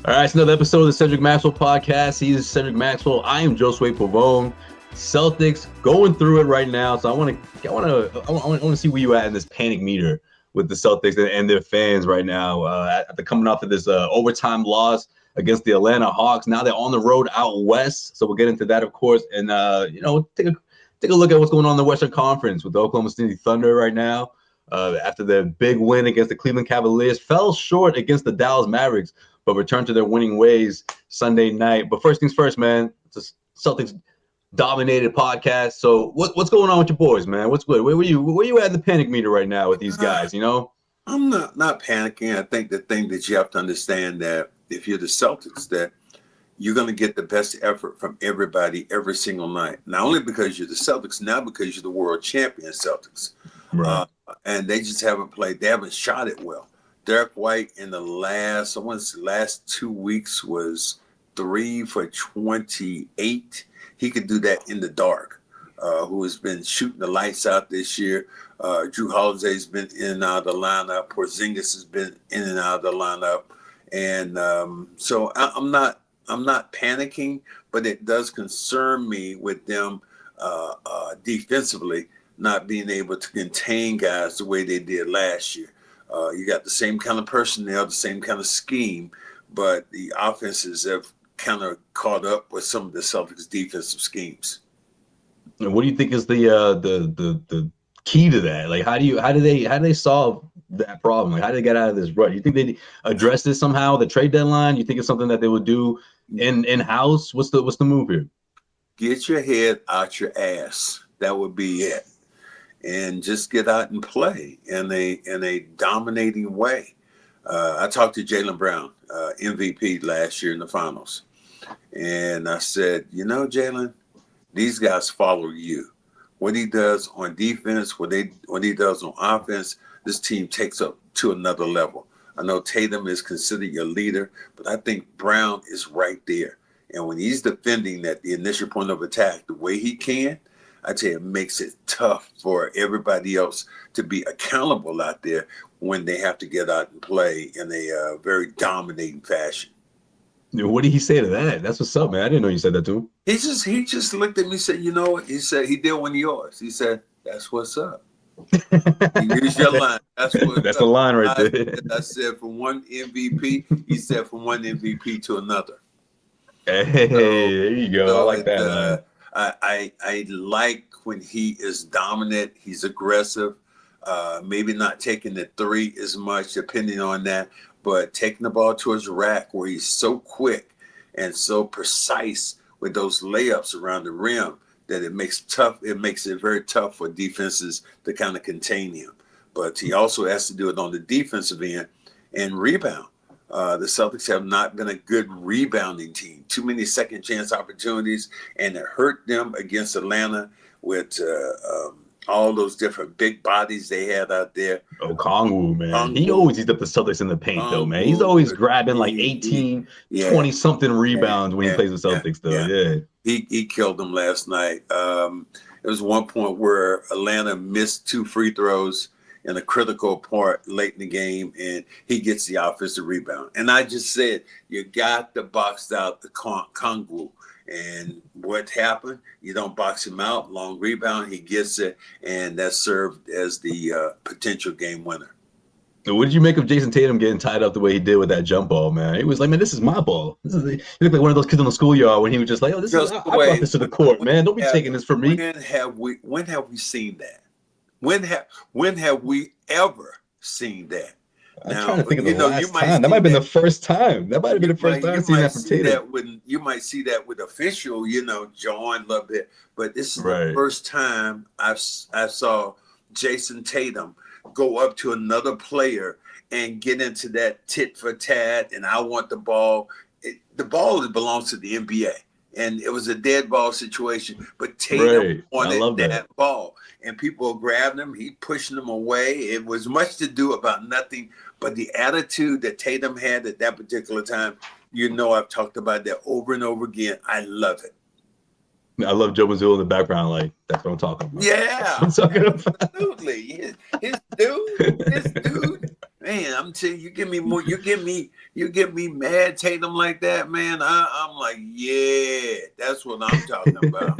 All right, it's another episode of the Cedric Maxwell podcast. He's Cedric Maxwell. I am Josue Pavon. Celtics going through it right now. So I want to see where you at in this panic meter with the Celtics and their fans right now. After coming off of this overtime loss against the Atlanta Hawks, now they're on the road out west. So we'll get into that, of course, and take a look at what's going on in the Western Conference with the Oklahoma City Thunder right now. After their big win against the Cleveland Cavaliers, fell short against the Dallas Mavericks, but returned to their winning ways Sunday night. But first things first, man, it's a Celtics dominated podcast. So what's going on with your boys, man? What's good? Where you at in the panic meter right now with these guys, you know? I'm not panicking. I think the thing that you have to understand that if you're the Celtics, that you're going to get the best effort from everybody every single night. Not only because you're the Celtics, now because you're the world champion Celtics. Right. And they just haven't played. They haven't shot it well. Derek White in the last 2 weeks was 3 for 28. He could do that in the dark. Who has been shooting the lights out this year. Drew Holiday's been in and out of the lineup. Porzingis has been in and out of the lineup. And so I'm not panicking, but it does concern me with them defensively not being able to contain guys the way they did last year. You got the same kind of personnel, the same kind of scheme, but the offenses have kind of caught up with some of the Celtics' defensive schemes. And what do you think is the key to that? Like, how do they solve that problem? Like, how do they get out of this rut? You think they address this somehow? The trade deadline? You think it's something that they would do in house? What's the move here? Get your head out your ass. That would be it. And just get out and play in a dominating way. I talked to Jaylen Brown, MVP last year in the finals. And I said, Jaylen, these guys follow you. What he does on defense, what he does on offense, this team takes up to another level. I know Tatum is considered your leader, but I think Brown is right there. And when he's defending at the initial point of attack the way he can, I tell you, it makes it tough for everybody else to be accountable out there when they have to get out and play in a very dominating fashion. What did he say to that? That's what's up, man. I didn't know you said that to him. He just looked at me and said, you know what? He said, he did one of yours. He said, that's what's up. Here's your line. That's the line right there. I said, from one MVP, he said, from one MVP to another. Hey, there you go. I like that. I like when he is dominant. He's aggressive. Maybe not taking the three as much, depending on that, but taking the ball towards the rack where he's so quick and so precise with those layups around the rim that it makes it very tough for defenses to kind of contain him. But he also has to do it on the defensive end and rebound. The Celtics have not been a good rebounding team. Too many second chance opportunities, and it hurt them against Atlanta with all those different big bodies they had out there. Oh, Kongwu, man. He always eats up the Celtics in the paint, though, man. He's always grabbing like 18, 20-something rebounds when he plays with Celtics, though. Yeah. He killed them last night. There was one point where Atlanta missed 2 free throws in a critical part late in the game, and he gets the offensive rebound. And I just said, you got to box out the Kongwu. And what happened? You don't box him out. Long rebound, he gets it, and that served as the potential game winner. What did you make of Jason Tatum getting tied up the way he did with that jump ball, man? He was like, man, this is my ball. He looked like one of those kids on the schoolyard when he was just like, oh, I brought this to the court, man. Don't be taking this from me. When have we seen that? When have we ever seen that? I'm trying to think of the last time. That might have been the first time. That might have been the first time seeing that from Tatum. You might see that with official, John loved it. But this is the first time I saw Jason Tatum go up to another player and get into that tit for tat, and I want the ball. The ball belongs to the NBA. And it was a dead ball situation, but Tatum wanted that ball. And people grabbed him. He pushing them away. It was much to do about nothing. But the attitude that Tatum had at that particular time, I've talked about that over and over again. I love it. I love Joe Mazzulla in the background. Like, that's what I'm talking about. Yeah. I'm talking about. Absolutely. His dude, man, I'm telling you, you give me more, you get me mad, Tatum, like that, man. I'm like, yeah, that's what I'm talking about.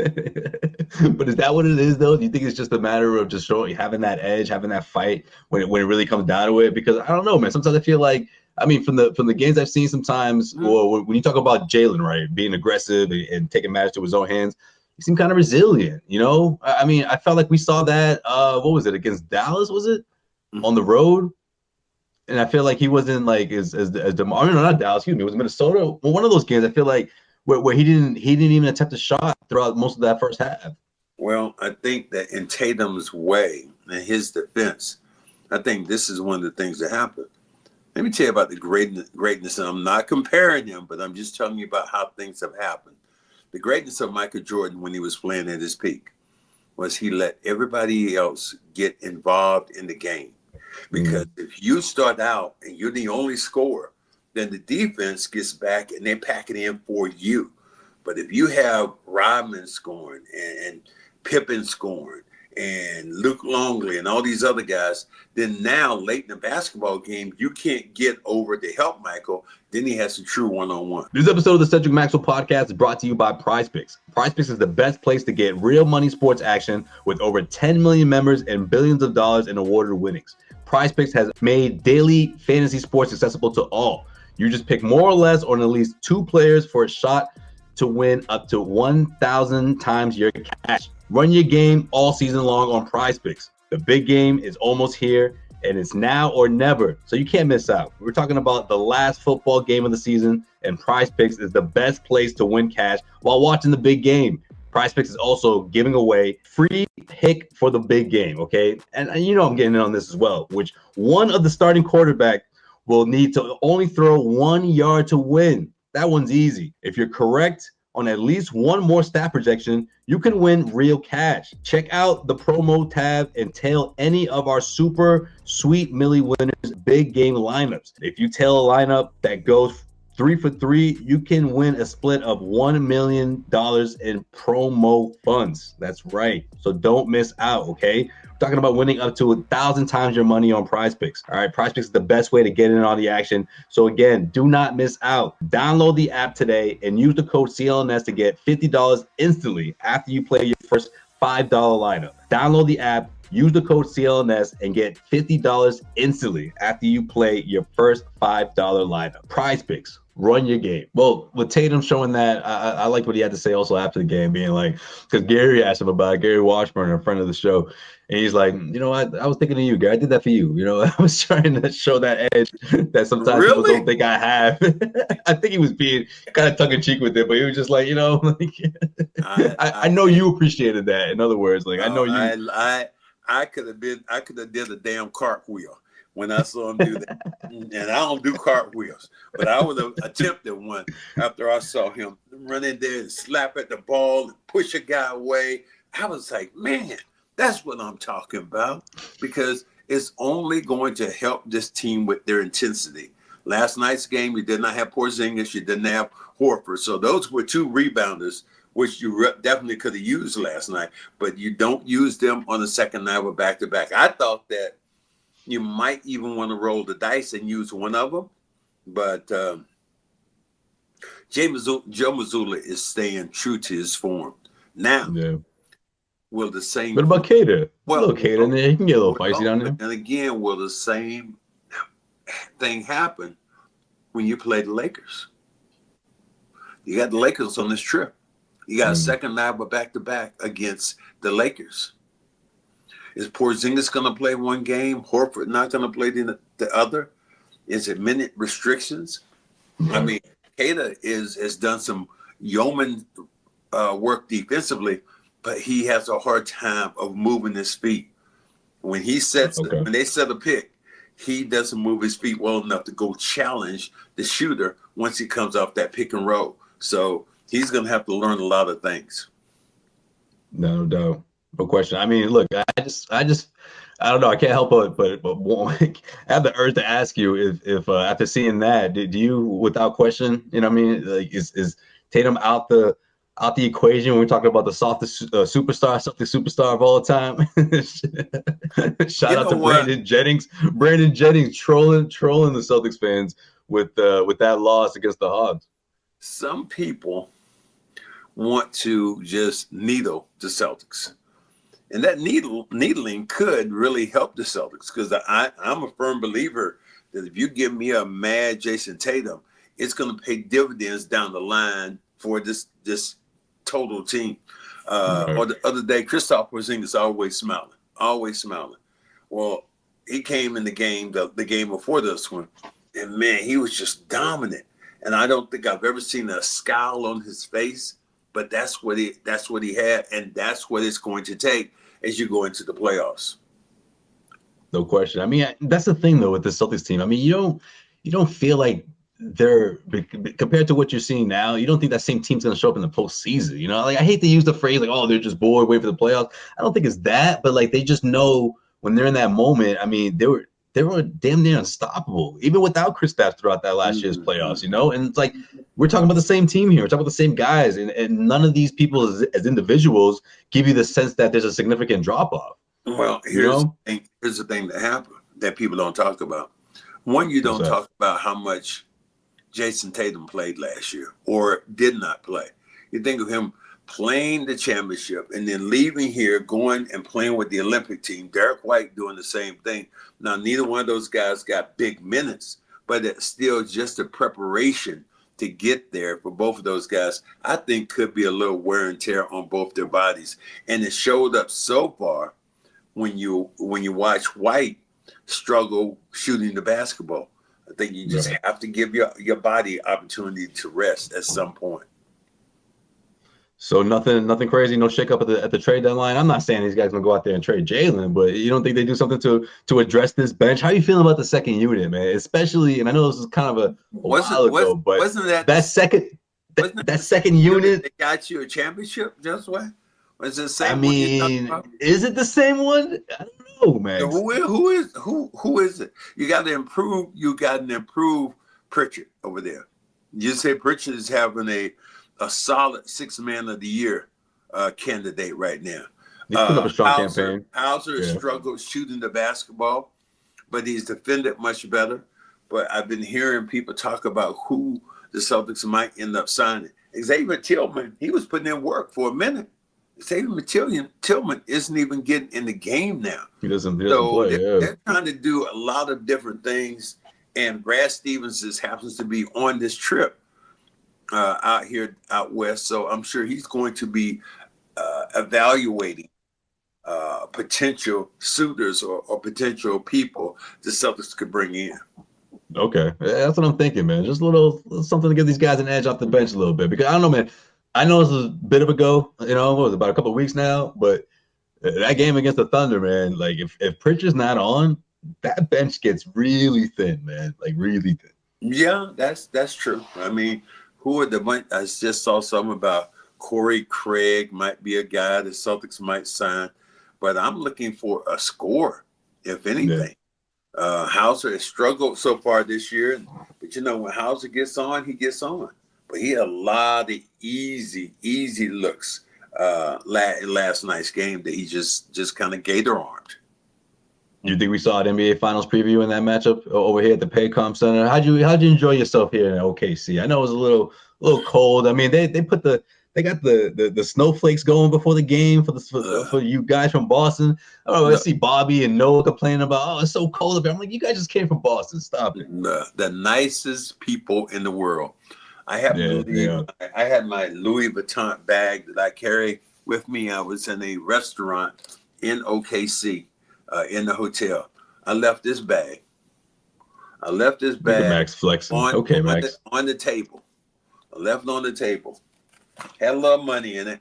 But is that what it is, though? Do you think it's just a matter of just having that edge, having that fight when it really comes down to it? Because I don't know, man. Sometimes I feel like, I mean, from the games I've seen, sometimes, or when you talk about Jaylen, right, being aggressive and taking matters to his own hands, he seemed kind of resilient. You know, I mean, I felt like we saw that. What was it, against Dallas? Was it on the road? And I feel like he wasn't like as DeMar. No, not Dallas. Excuse me. It was Minnesota. Well, one of those games. I feel like where he didn't even attempt a shot throughout most of that first half. Well, I think that in Tatum's way and his defense, I think this is one of the things that happened. Let me tell you about the greatness, and I'm not comparing him, but I'm just telling you about how things have happened. The greatness of Michael Jordan when he was playing at his peak was he let everybody else get involved in the game. Because if you start out and you're the only scorer, then the defense gets back and they pack it in for you. But if you have Rodman scoring and Pippen scoring and Luke Longley and all these other guys, then now late in the basketball game, you can't get over to help Michael. Then he has a true one-on-one. This episode of the Cedric Maxwell podcast is brought to you by PrizePicks. PrizePicks is the best place to get real money sports action with over 10 million members and billions of dollars in awarded winnings. PrizePicks has made daily fantasy sports accessible to all. You just pick more or less on at least 2 players for a shot to win up to 1,000 times your cash. Run your game all season long on PrizePicks. The big game is almost here, and it's now or never, so you can't miss out. We're talking about the last football game of the season, and PrizePicks is the best place to win cash while watching the big game. PrizePicks is also giving away free pick for the big game, okay? And you know I'm getting in on this as well, which one of the starting quarterback will need to only throw 1 yard to win. That one's easy. If you're correct on at least one more stat projection, you can win real cash. Check out the promo tab and tail any of our super sweet Millie winners big game lineups. If you tail a lineup that goes 3 for 3, you can win a split of $1 million in promo funds. That's right. So don't miss out, okay? We're talking about winning up to 1,000 times your money on PrizePicks. All right, PrizePicks is the best way to get in on the action. So again, do not miss out. Download the app today and use the code CLNS to get $50 instantly after you play your first $5 lineup. Download the app, use the code CLNS, and get $50 instantly after you play your first $5 lineup. PrizePicks. Run your game. Well, with Tatum showing that, I like what he had to say also after the game, being like, because Gary asked him about it, Gary Washburn, a friend of the show, and he's like, you know, I was thinking of you, Gary. I did that for you. You know, I was trying to show that edge that sometimes people don't think I have. I think he was being kind of tongue-in-cheek with it, but he was just like, you know, like, I know you appreciated that. In other words, like, I know you. I could have did a damn cartwheel when I saw him do that. And I don't do cartwheels, but I would have attempted one after I saw him run in there and slap at the ball and push a guy away. I was like, man, that's what I'm talking about, because it's only going to help this team with their intensity. Last night's game, you did not have Porzingis, you didn't have Horford. So those were 2 rebounders, which you definitely could have used last night, but you don't use them on the second night of back-to-back. I thought that you might even want to roll the dice and use one of them, but Joe Mazzulla is staying true to his form. Now, will the same... What about Cater? Well, look, Cater, he can get a little feisty down there. And again, will the same thing happen when you play the Lakers? You got the Lakers on this trip. You got a second night of back-to-back against the Lakers. Is Porzingis going to play one game? Horford not going to play the other? Is it minute restrictions? I mean, Kata has done some yeoman work defensively, but he has a hard time of moving his feet. When he when they set a pick, he doesn't move his feet well enough to go challenge the shooter once he comes off that pick and roll. So he's going to have to learn a lot of things. No doubt. No question. I mean, look, I don't know. I can't help but I have the urge to ask you if after seeing that, do you, without question, you know what I mean, like is Tatum out the out the equation when we're talking about the softest superstar of all time. Shout out to Brandon Jennings. Brandon Jennings trolling the Celtics fans with that loss against the Hawks. Some people want to just needle the Celtics. And that needling could really help the Celtics, because I'm a firm believer that if you give me a mad Jason Tatum, it's going to pay dividends down the line for this total team. Or the other day, Kristaps Porzingis always smiling. Well, he came in the game before this one, and man, he was just dominant. And I don't think I've ever seen a scowl on his face, but that's what he had, and that's what it's going to take as you go into the playoffs. No question. I mean, that's the thing though with the Celtics team. I mean, you don't feel like they're, compared to what you're seeing now, you don't think that same team's going to show up in the postseason. You know, like I hate to use the phrase like, oh, they're just bored, wait for the playoffs. I don't think it's that, but like they just know when they're in that moment. I mean, they were damn near unstoppable, even without Kristaps throughout that last year's playoffs, you know? And it's like, we're talking about the same team here. We're talking about the same guys. And none of these people as individuals give you the sense that there's a significant drop-off. Well, here's the thing that happened that people don't talk about. One, you don't talk about how much Jason Tatum played last year or did not play. You think of him playing the championship and then leaving here, going and playing with the Olympic team. Derek White doing the same thing. Now, neither one of those guys got big minutes, but it's still just a preparation to get there for both of those guys. I think could be a little wear and tear on both their bodies. And it showed up so far when you watch White struggle shooting the basketball. I think you just have to give your body opportunity to rest at some point. So nothing crazy, no shakeup at the trade deadline. I'm not saying these guys gonna go out there and trade Jaylen, but you don't think they do something to address this bench? How do you feel about the second unit, man? Especially, and I know this is kind of a while ago, but wasn't that second unit that got you a championship, Josue? Was it the same? I mean, is it the same one? I don't know, man. Who is it? You got to improve. You got to improve Pritchard over there. You say Pritchard is having a solid 6th man of the year candidate right now. He's put up a strong campaign. Hauser has struggled shooting the basketball, but he's defended much better. But I've been hearing people talk about who the Celtics might end up signing. Xavier Tillman, he was putting in work for a minute. Xavier Tillman isn't even getting in the game now. He doesn't play. They're trying to do a lot of different things, and Brad Stevens just happens to be on this trip out west, so I'm sure he's going to be evaluating potential suitors or potential people the Celtics could bring in. Okay, that's what I'm thinking, man. Just a little something to give these guys an edge off the bench a little bit, because I don't know, man. I know this is a bit of a go, you know, it was about a couple of weeks now, but that game against the Thunder, man, like if Pritchard's not on, that bench gets really thin, man, like really thin. Yeah, that's true. I mean, who are the bunch? I just saw something about Corey Craig might be a guy the Celtics might sign, but I'm looking for a scorer, if anything. Hauser has struggled so far this year, but you know, when Hauser gets on, he gets on. But he had a lot of easy looks last night's game that he just kind of gator-armed. You think we saw an NBA Finals preview in that matchup over here at the Paycom Center? How'd you enjoy yourself here in OKC? I know it was a little cold. I mean, they got the snowflakes going before the game for you guys from Boston. I don't know. I see Bobby and Noah complaining about, oh, it's so cold up here. I'm like, you guys just came from Boston. Stop it. The nicest people in the world. I had my Louis Vuitton bag that I carry with me. I was in a restaurant in OKC in the hotel. I left this bag. Max flexing. Max. On the table. I left it on the table. Had a little money in it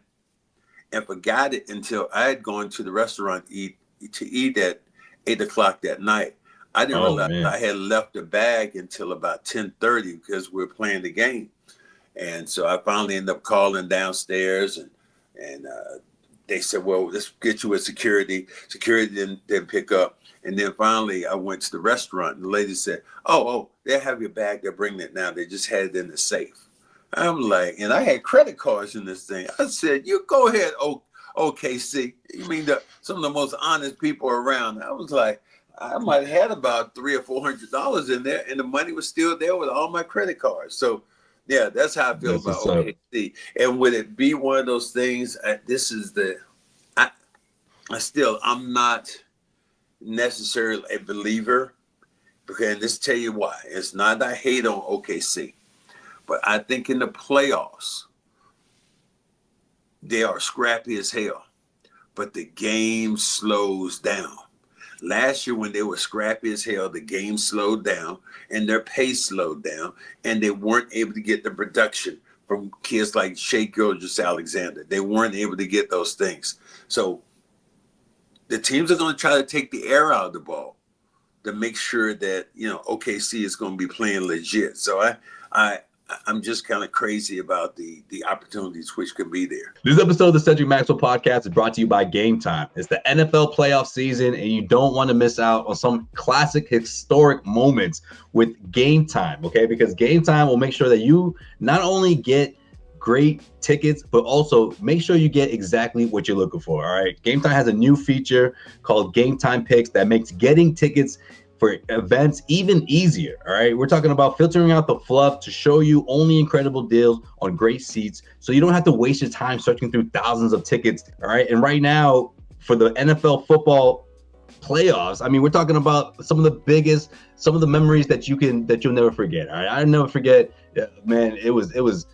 and forgot it until I had gone to the restaurant to eat at 8 o'clock that night. I didn't realize I had left the bag until about 10:30 because we were playing the game. And so I finally ended up calling downstairs and they said, well, let's get you a security. Security didn't pick up. And then finally I went to the restaurant and the lady said, oh, they have your bag. They're bringing it now. They just had it in the safe. I'm like, and I had credit cards in this thing. I said, you go ahead, OKC. You mean some of the most honest people around. I was like, I might have had about $300 or $400 in there, and the money was still there with all my credit cards. So, yeah, that's how I feel about OKC. And would it be one of those things? I'm not necessarily a believer, and let's tell you why. It's not that I hate on OKC, but I think in the playoffs, they are scrappy as hell, but the game slows down. Last year, when they were scrappy as hell, the game slowed down and their pace slowed down, and they weren't able to get the production from kids like Shai Gilgeous-Alexander. They weren't able to get those things. So the teams are going to try to take the air out of the ball to make sure that, OKC is going to be playing legit. So I'm just kind of crazy about the opportunities which could be there. This episode of the Cedric Maxwell podcast is brought to you by Game Time. It's the NFL playoff season, and you don't want to miss out on some classic historic moments with Game Time, okay? Because Game Time will make sure that you not only get great tickets, but also make sure you get exactly what you're looking for, all right? Game Time has a new feature called Game Time Picks that makes getting tickets for events even easier, all right? We're talking about filtering out the fluff to show you only incredible deals on great seats, so you don't have to waste your time searching through thousands of tickets, all right? And right now, for the NFL football playoffs, I mean, we're talking about some of the memories that you'll never forget, all right? I'll never forget, man, it was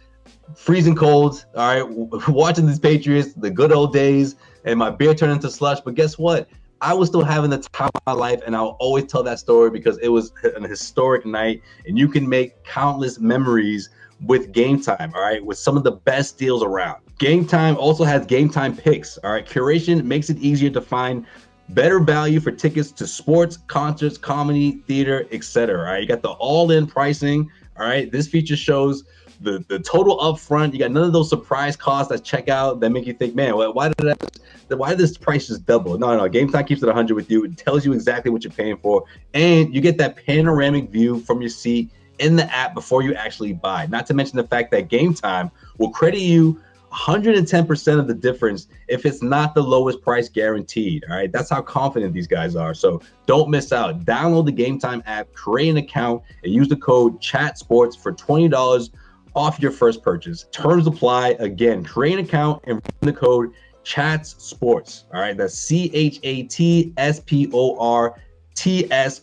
freezing cold, all right? Watching these Patriots, the good old days, and my beer turned into slush, but guess what? I was still having the time of my life, and I'll always tell that story because it was an historic night, and you can make countless memories with Game Time, all right, with some of the best deals around. Game Time also has Game Time Picks, all right? Curation makes it easier to find better value for tickets to sports, concerts, comedy, theater, etc. All right, you got the all-in pricing, all right? This feature shows the total upfront. You got none of those surprise costs at checkout that make you think, man, why did this price just double? No, Game Time keeps it 100 with you. It tells you exactly what you're paying for, and you get that panoramic view from your seat in the app before you actually buy. Not to mention the fact that Game Time will credit you 110% of the difference if it's not the lowest price guaranteed. All right, that's how confident these guys are. So don't miss out. Download the Game Time app, create an account, and use the code CHATSPORTS for $20 off your first purchase. Terms apply. Again, create an account and put in the code CHATSPORTS. All right, that's CHATSPORTS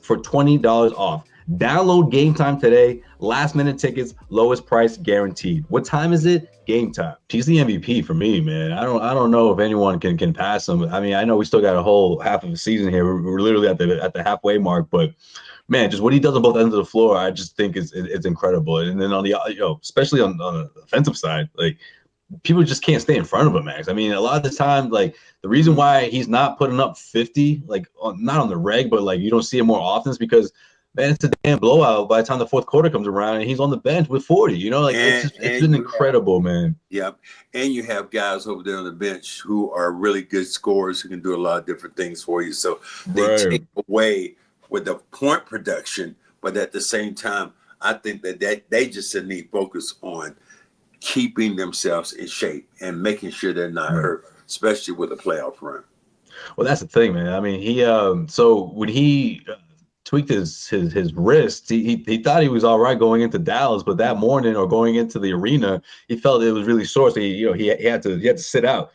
for $20 off. Download Game Time today. Last minute tickets, lowest price guaranteed. What time is it? Game Time. He's the MVP for me, man. I don't know if anyone can pass him. I mean, I know we still got a whole half of the season here. We're literally at the halfway mark, but man, just what he does on both ends of the floor, I just think it's incredible. And then on the especially on the offensive side, like people just can't stay in front of him, Max. I mean, a lot of the time, like the reason why he's not putting up 50, like not on the reg, but like you don't see it more often is because, man, it's a damn blowout by the time the fourth quarter comes around and he's on the bench with 40. It's been incredible, man. Yep. And you have guys over there on the bench who are really good scorers who can do a lot of different things for you. So they take away with the point production, but at the same time, I think that they just need focus on keeping themselves in shape and making sure they're not hurt, especially with a playoff run. Well, that's the thing, man. I mean, he so when he tweaked his wrist, he thought he was all right going into Dallas, but that morning or going into the arena, he felt it was really sore. So he had to sit out.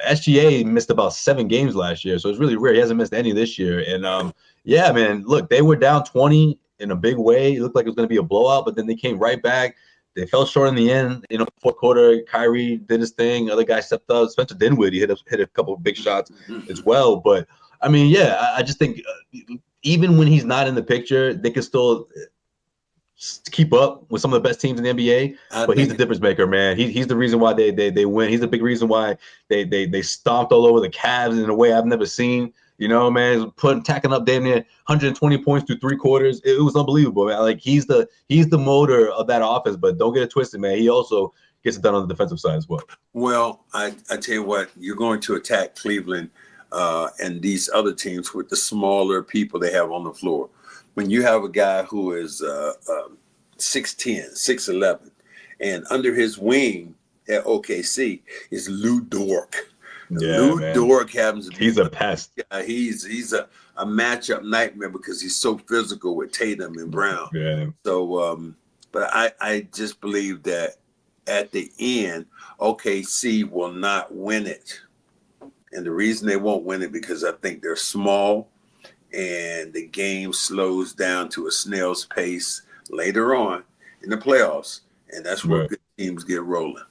SGA missed about 7 games last year, so it's really rare. He hasn't missed any this year. And yeah, man, look, they were down 20 in a big way. It looked like it was going to be a blowout, but then they came right back. They fell short in the end. Fourth quarter, Kyrie did his thing. Other guys stepped up. Spencer Dinwiddie hit a couple of big shots as well. But I mean, yeah, I just think even when he's not in the picture, they can still keep up with some of the best teams in the NBA. But he's the difference maker, man. He's the reason why they win. He's the big reason why they stomped all over the Cavs in a way I've never seen. Man, tacking up damn near 120 points through 3 quarters. It was unbelievable, man. Like he's the motor of that offense, but don't get it twisted, man. He also gets it done on the defensive side as well. Well, I tell you what, you're going to attack Cleveland and these other teams with the smaller people they have on the floor. When you have a guy who is 6'10", 6'11", And under his wing at OKC is Lou Dort. Yeah, Lou man. Dort happens to be He's a pest. He's a matchup nightmare because he's so physical with Tatum and Brown. Yeah. So, but I just believe that at the end, OKC will not win it. And the reason they won't win it because I think they're small and the game slows down to a snail's pace later on in the playoffs. And that's where good teams get rolling.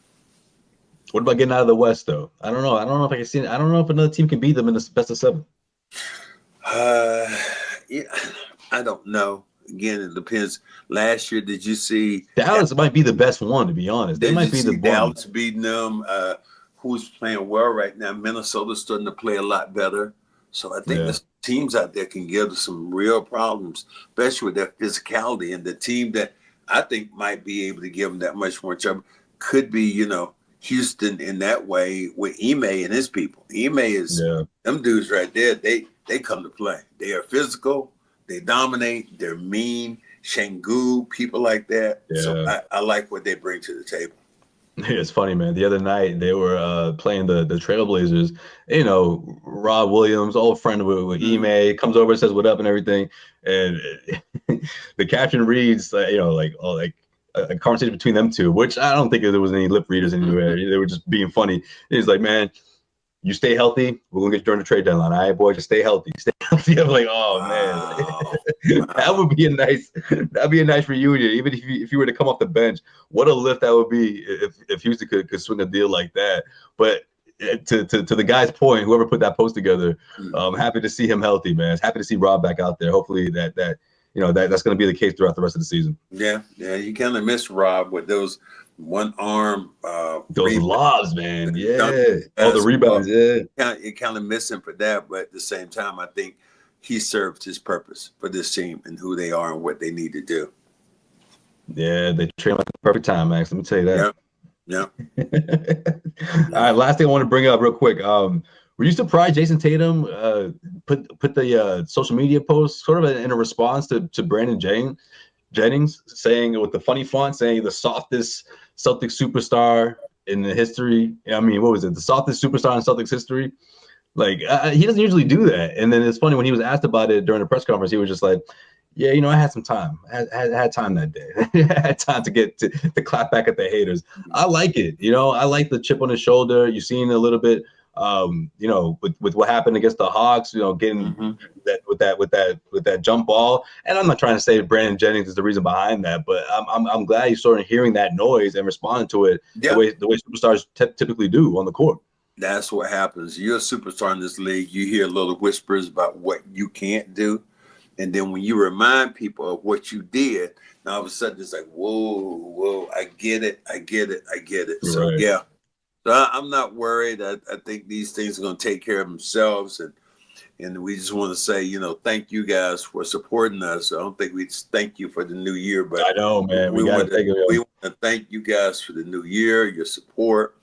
What about getting out of the West, though? I don't know. I don't know if I can see it. I don't know if another team can beat them in the best of 7. Yeah, I don't know. Again, it depends. Last year, did you see Dallas might be the best one, to be honest. They might be the Dallas beating them. Who's playing well right now? Minnesota's starting to play a lot better. So I think the teams out there can give us some real problems, especially with their physicality. And the team that I think might be able to give them that much more trouble could be, Houston in that way with Ime and his people. Ime is them dudes right there. They come to play. They are physical. They dominate. They're mean. Shangu, people like that. Yeah. So I like what they bring to the table. It's funny, man. The other night they were playing the Trailblazers. Rob Williams, old friend with Ime, comes over and says what up and everything. And the caption reads, a conversation between them two, which I don't think there was any lip readers anywhere. They were just being funny. He's like, man, you stay healthy. We're gonna get you during the trade deadline. All right, boy, just stay healthy. Stay healthy. I'm like, oh man, that would be a nice reunion. Even if you were to come off the bench, what a lift that would be if Houston could swing a deal like that. But to the guy's point, whoever put that post together, I'm happy to see him healthy, man. Happy to see Rob back out there. Hopefully that's going to be the case throughout the rest of the season. Yeah, you kind of miss Rob with those one arm, those lobs, man. All the rebounds. You kind of miss him for that, but at the same time, I think he served his purpose for this team and who they are and what they need to do. Yeah, they train like the perfect time, Max. Let me tell you that. Yeah. All right, last thing I want to bring up real quick. Were you surprised Jason Tatum put the social media post sort of in a response to Brandon Jennings saying with the funny font saying the softest Celtics superstar in the history? I mean, what was it? The softest superstar in Celtics history? Like, he doesn't usually do that. And then it's funny when he was asked about it during the press conference, he was just like, yeah, I had some time. I had time that day. I had time to get to clap back at the haters. I like it. I like the chip on his shoulder. You've seen a little bit. With what happened against the Hawks, getting that with that jump ball. And I'm not trying to say Brandon Jennings is the reason behind that, but I'm glad you're sort of hearing that noise and responding to it the way superstars typically do on the court. That's what happens. You're a superstar in this league. You hear little whispers about what you can't do. And then when you remind people of what you did, now all of a sudden it's like, whoa, I get it. So, yeah. So I'm not worried. I think these things are going to take care of themselves. And we just want to say, thank you guys for supporting us. I don't think we just thank you for the new year, but I know, man. We want to thank you guys for the new year, your support,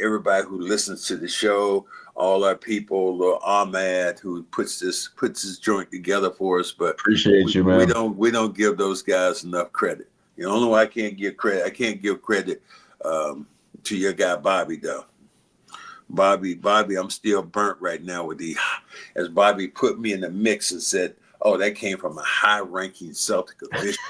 everybody who listens to the show, all our people, little Ahmad who puts this joint together for us. But appreciate you, man. We don't give those guys enough credit. The only way I can't give credit to your guy Bobby though. Bobby, I'm still burnt right now as Bobby put me in the mix and said, "Oh, that came from a high-ranking Celtic official."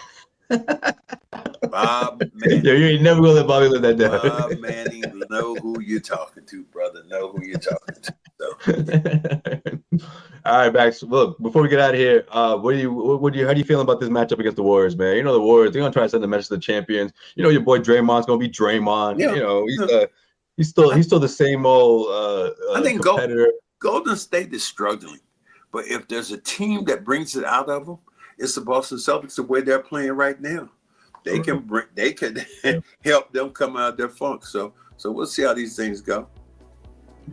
Bob Manning. Yo, you ain't never gonna let Bobby live that down. Bob Manning, know who you're talking to, brother. Know who you're talking to. So. All right, Max. Look, before we get out of here, how do you feel about this matchup against the Warriors, man? The Warriors, they're gonna try to send a message to the champions. Your boy Draymond's gonna be Draymond. Yeah. He's still the same old I think competitor. Golden State is struggling, but if there's a team that brings it out of them, it's the Boston Celtics. The way they're playing right now, they can help them come out of their funk. So we'll see how these things go.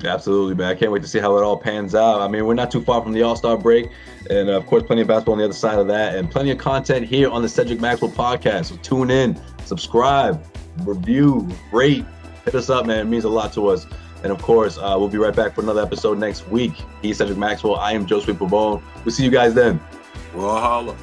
Absolutely, man. I can't wait to see how it all pans out. I mean, we're not too far from the All-Star break. And, of course, plenty of basketball on the other side of that. And plenty of content here on the Cedric Maxwell podcast. So tune in, subscribe, review, rate. Hit us up, man. It means a lot to us. And, of course, we'll be right back for another episode next week. He's Cedric Maxwell. I am Josue Pavon. We'll see you guys then. We'll holla.